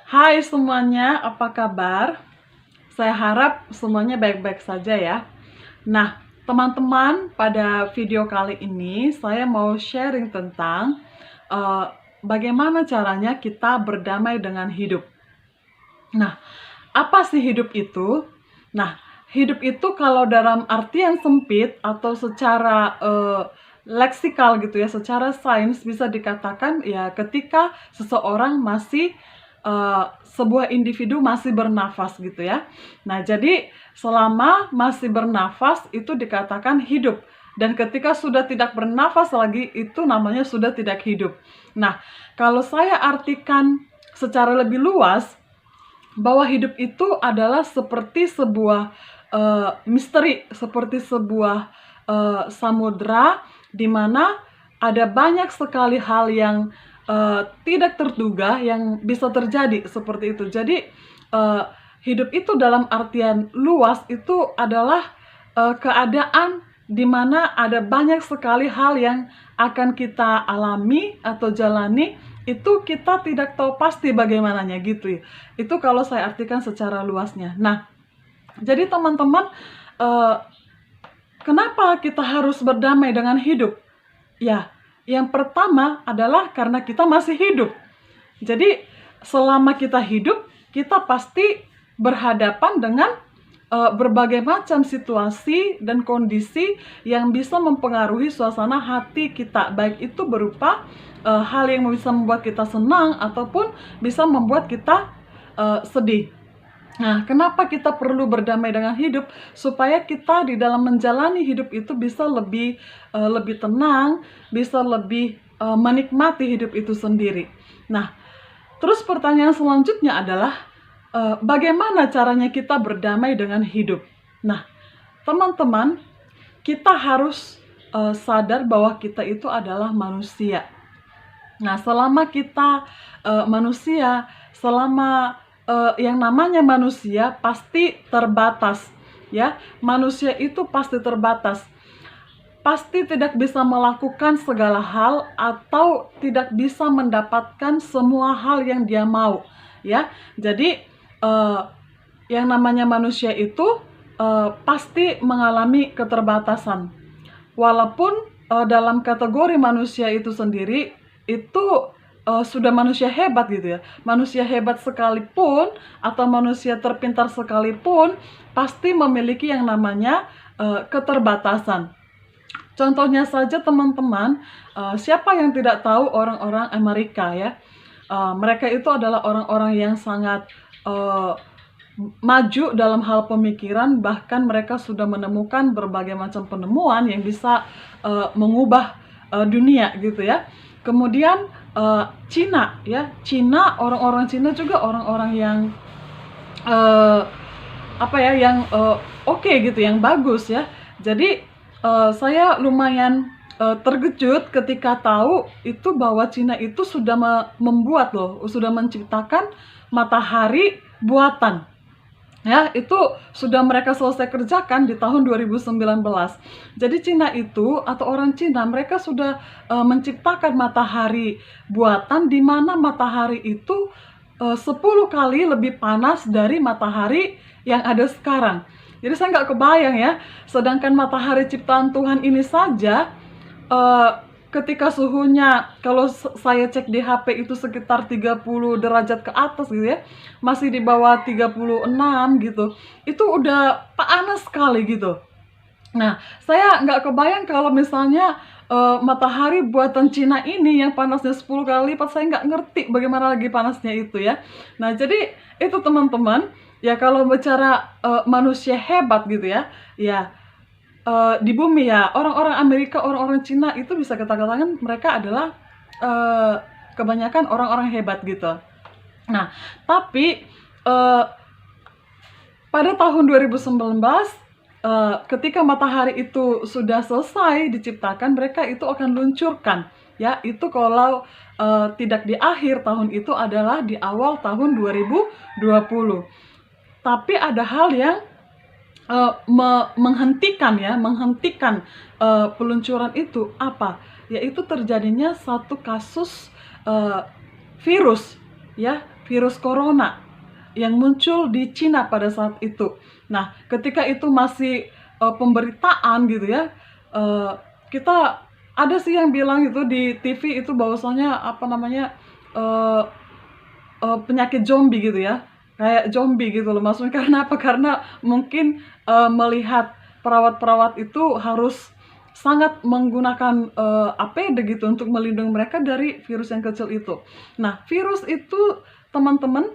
Hai semuanya, apa kabar? Saya harap semuanya baik-baik saja ya. Nah, teman-teman, pada video kali ini saya mau sharing tentang eh, bagaimana caranya kita berdamai dengan hidup. Nah, apa sih hidup itu? Nah, hidup itu kalau dalam artian sempit atau secara leksikal gitu ya, secara sains bisa dikatakan ya ketika seseorang masih sebuah individu masih bernafas gitu ya. Nah, jadi selama masih bernafas itu dikatakan hidup. Dan ketika sudah tidak bernafas lagi itu namanya sudah tidak hidup. Nah, kalau saya artikan secara lebih luas, bahwa hidup itu adalah seperti sebuah misteri, seperti sebuah samudra di mana ada banyak sekali hal yang tidak terduga yang bisa terjadi seperti itu. Jadi hidup itu dalam artian luas itu adalah keadaan di mana ada banyak sekali hal yang akan kita alami atau jalani, itu kita tidak tahu pasti bagaimananya gitu ya. Itu kalau saya artikan secara luasnya. Nah, jadi teman-teman, kenapa kita harus berdamai dengan hidup? Ya, yang pertama adalah karena kita masih hidup. Jadi selama kita hidup, kita pasti berhadapan dengan berbagai macam situasi dan kondisi yang bisa mempengaruhi suasana hati kita, baik itu berupa hal yang bisa membuat kita senang ataupun bisa membuat kita sedih. Nah, kenapa kita perlu berdamai dengan hidup? Supaya kita di dalam menjalani hidup itu bisa lebih tenang, bisa lebih menikmati hidup itu sendiri. Nah, terus pertanyaan selanjutnya adalah bagaimana caranya kita berdamai dengan hidup? Nah, teman-teman, kita harus sadar bahwa kita itu adalah manusia. Nah, selama kita manusia, selama yang namanya manusia pasti terbatas, ya. Manusia itu pasti terbatas. Pasti tidak bisa melakukan segala hal atau tidak bisa mendapatkan semua hal yang dia mau, ya. Jadi yang namanya manusia itu pasti mengalami keterbatasan. Walaupun dalam kategori manusia itu sendiri itu sudah manusia hebat gitu ya. Manusia hebat sekalipun atau manusia terpintar sekalipun pasti memiliki yang namanya keterbatasan. Contohnya saja teman-teman, siapa yang tidak tahu orang-orang Amerika ya? Mereka itu adalah orang-orang yang sangat maju dalam hal pemikiran, bahkan mereka sudah menemukan berbagai macam penemuan yang bisa mengubah dunia gitu ya. Kemudian Cina ya, orang-orang Cina juga orang-orang yang yang oke gitu, yang bagus ya. Jadi saya lumayan terkejut ketika tahu itu bahwa Cina itu sudah membuat loh, sudah menciptakan matahari buatan. Ya, itu sudah mereka selesai kerjakan di tahun 2019. Jadi Cina itu atau orang Cina mereka sudah menciptakan matahari buatan di mana matahari itu 10 kali lebih panas dari matahari yang ada sekarang. Jadi saya nggak kebayang ya, sedangkan matahari ciptaan Tuhan ini saja ketika suhunya kalau saya cek di HP itu sekitar 30 derajat ke atas gitu ya, masih di bawah 36 gitu, itu udah panas sekali gitu. Nah, saya nggak kebayang kalau misalnya matahari buatan Cina ini yang panasnya 10 kali lipat, saya nggak ngerti bagaimana lagi panasnya itu ya. Nah, jadi itu teman-teman, ya kalau bicara manusia hebat gitu ya, ya di bumi ya, orang-orang Amerika, orang-orang Cina itu bisa kita katakan mereka adalah kebanyakan orang-orang hebat gitu. Nah, tapi pada tahun 2019 ketika matahari itu sudah selesai diciptakan, mereka itu akan luncurkan ya, itu kalau tidak di akhir tahun itu adalah di awal tahun 2020. Tapi ada hal yang menghentikan peluncuran itu apa? Yaitu terjadinya satu kasus virus ya, virus corona yang muncul di Cina pada saat itu. Nah, ketika itu masih pemberitaan gitu ya, kita ada sih yang bilang itu di TV itu bahwasanya apa namanya, penyakit zombie gitu ya, kayak zombie gitu loh. Maksudnya karena apa? Karena mungkin melihat perawat-perawat itu harus sangat menggunakan APD gitu untuk melindungi mereka dari virus yang kecil itu. Nah, virus itu teman-teman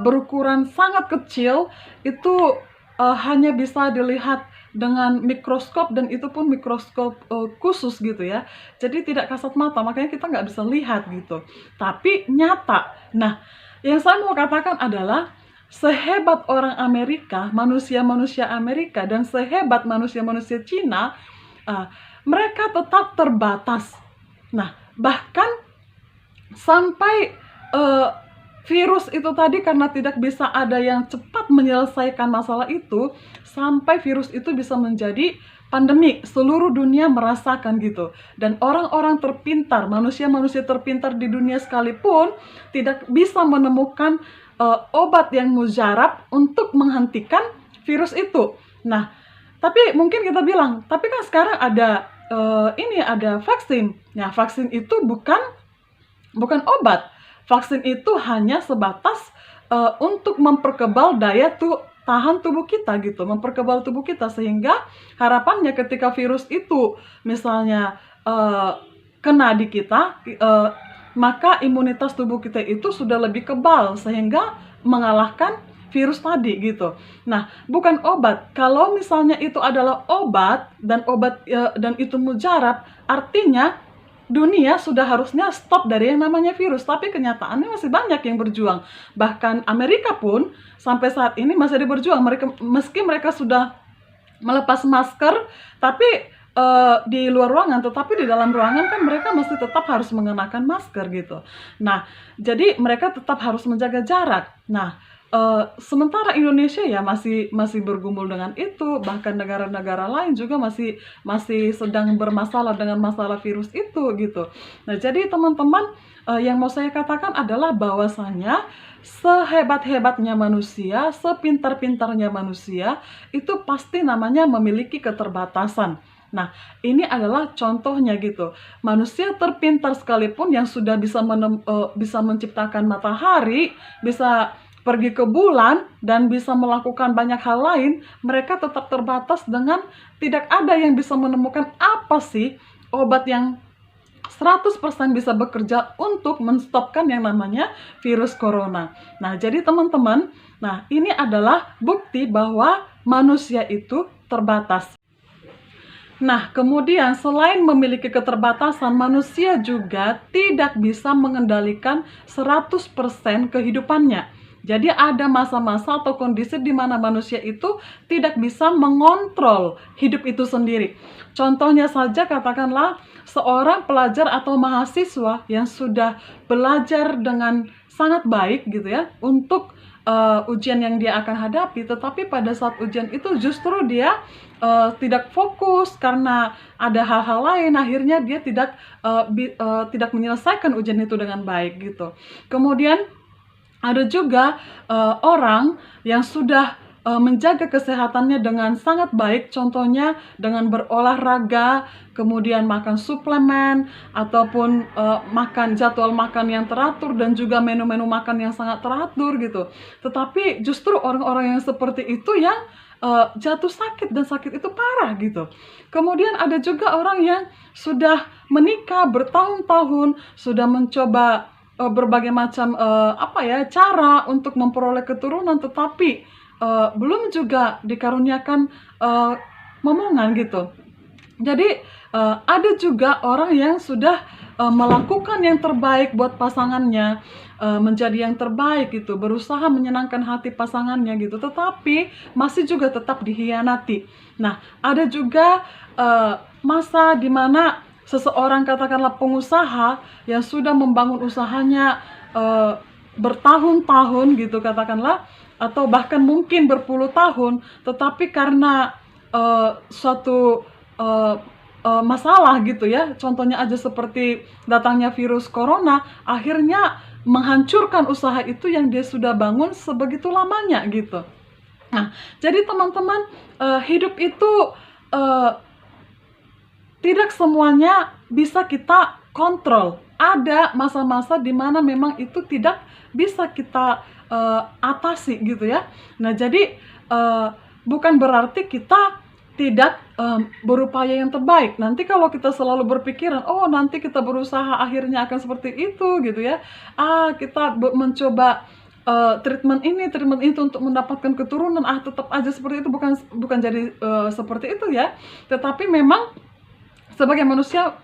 berukuran sangat kecil, itu hanya bisa dilihat dengan mikroskop, dan itu pun mikroskop khusus gitu ya. Jadi tidak kasat mata, makanya kita nggak bisa lihat gitu. Tapi nyata. Nah, yang saya mau katakan adalah sehebat orang Amerika, manusia-manusia Amerika, dan sehebat manusia-manusia Cina, mereka tetap terbatas. Nah, bahkan sampai virus itu tadi, karena tidak bisa ada yang cepat menyelesaikan masalah itu, sampai virus itu bisa menjadi pandemi, seluruh dunia merasakan gitu. Dan orang-orang terpintar, manusia-manusia terpintar di dunia sekalipun tidak bisa menemukan obat yang mujarab untuk menghentikan virus itu. Nah, tapi mungkin kita bilang, tapi kan sekarang ada ada vaksin. Nah, vaksin itu bukan obat. Vaksin itu hanya sebatas untuk memperkebal daya tahan tubuh kita gitu, memperkebal tubuh kita, sehingga harapannya ketika virus itu misalnya kena di kita, maka imunitas tubuh kita itu sudah lebih kebal sehingga mengalahkan virus tadi gitu. Nah, bukan obat. Kalau misalnya itu adalah obat dan itu mujarab, artinya dunia sudah harusnya stop dari yang namanya virus, tapi kenyataannya masih banyak yang berjuang. Bahkan Amerika pun sampai saat ini masih ada berjuang. Meski mereka sudah melepas masker, tapi di luar ruangan, tetapi di dalam ruangan kan mereka masih tetap harus mengenakan masker gitu. Nah, jadi mereka tetap harus menjaga jarak. Nah, sementara Indonesia ya masih bergumul dengan itu, bahkan negara-negara lain juga masih sedang bermasalah dengan masalah virus itu gitu. Nah, jadi teman-teman, yang mau saya katakan adalah bahwasanya sehebat-hebatnya manusia, sepintar-pintarnya manusia, itu pasti namanya memiliki keterbatasan. Nah, ini adalah contohnya gitu. Manusia terpintar sekalipun yang sudah bisa menciptakan matahari, bisa pergi ke bulan, dan bisa melakukan banyak hal lain, mereka tetap terbatas dengan tidak ada yang bisa menemukan apa sih obat yang 100% bisa bekerja untuk menstopkan yang namanya virus corona. Nah, jadi teman-teman, nah ini adalah bukti bahwa manusia itu terbatas. Nah, kemudian selain memiliki keterbatasan, manusia juga tidak bisa mengendalikan 100% kehidupannya. Jadi ada masa-masa atau kondisi di mana manusia itu tidak bisa mengontrol hidup itu sendiri. Contohnya saja, katakanlah seorang pelajar atau mahasiswa yang sudah belajar dengan sangat baik gitu ya untuk ujian yang dia akan hadapi, tetapi pada saat ujian itu justru dia tidak fokus karena ada hal-hal lain, akhirnya dia tidak menyelesaikan ujian itu dengan baik gitu. Kemudian ada juga orang yang sudah menjaga kesehatannya dengan sangat baik, contohnya dengan berolahraga, kemudian makan suplemen, ataupun makan jadwal makan yang teratur, dan juga menu-menu makan yang sangat teratur gitu. Tetapi justru orang-orang yang seperti itu yang jatuh sakit, dan sakit itu parah gitu. Kemudian ada juga orang yang sudah menikah bertahun-tahun, sudah mencoba berbagai macam cara untuk memperoleh keturunan, tetapi belum juga dikaruniakan momongan gitu. Jadi ada juga orang yang sudah melakukan yang terbaik buat pasangannya, menjadi yang terbaik gitu, berusaha menyenangkan hati pasangannya gitu, tetapi masih juga tetap dikhianati. Nah, ada juga masa di mana seseorang, katakanlah pengusaha yang sudah membangun usahanya bertahun-tahun gitu katakanlah, atau bahkan mungkin berpuluh tahun, tetapi karena suatu masalah gitu ya, contohnya aja seperti datangnya virus corona, akhirnya menghancurkan usaha itu yang dia sudah bangun sebegitu lamanya gitu. Nah, jadi teman-teman, hidup itu tidak semuanya bisa kita kontrol. Ada masa-masa di mana memang itu tidak bisa kita atasi gitu ya. Nah, jadi bukan berarti kita tidak berupaya yang terbaik. Nanti kalau kita selalu berpikiran, oh nanti kita berusaha akhirnya akan seperti itu gitu ya. Kita mencoba treatment itu untuk mendapatkan keturunan, tetap aja seperti itu, bukan jadi seperti itu ya. Tetapi memang sebagai manusia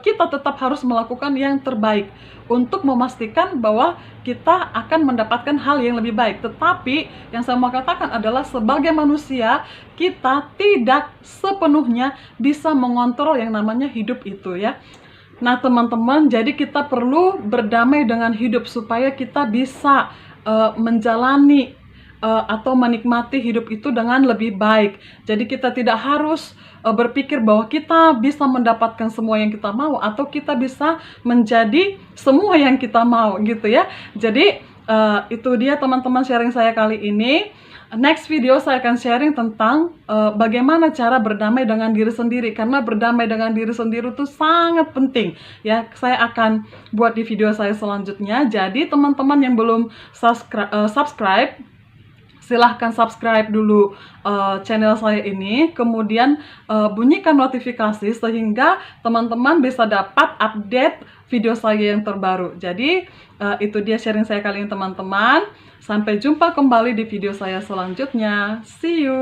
kita tetap harus melakukan yang terbaik untuk memastikan bahwa kita akan mendapatkan hal yang lebih baik. Tetapi yang saya mau katakan adalah sebagai manusia kita tidak sepenuhnya bisa mengontrol yang namanya hidup itu ya. Nah teman-teman, jadi kita perlu berdamai dengan hidup supaya kita bisa menjalani atau menikmati hidup itu dengan lebih baik. Jadi kita tidak harus berpikir bahwa kita bisa mendapatkan semua yang kita mau atau kita bisa menjadi semua yang kita mau gitu ya. Jadi itu dia teman-teman sharing saya kali ini. Next video saya akan sharing tentang bagaimana cara berdamai dengan diri sendiri, karena berdamai dengan diri sendiri itu sangat penting ya. Saya akan buat di video saya selanjutnya. Jadi teman-teman yang belum subscribe, silahkan subscribe dulu channel saya ini, kemudian bunyikan notifikasi sehingga teman-teman bisa dapat update video saya yang terbaru. Jadi itu dia sharing saya kali ini teman-teman. Sampai jumpa kembali di video saya selanjutnya. See you!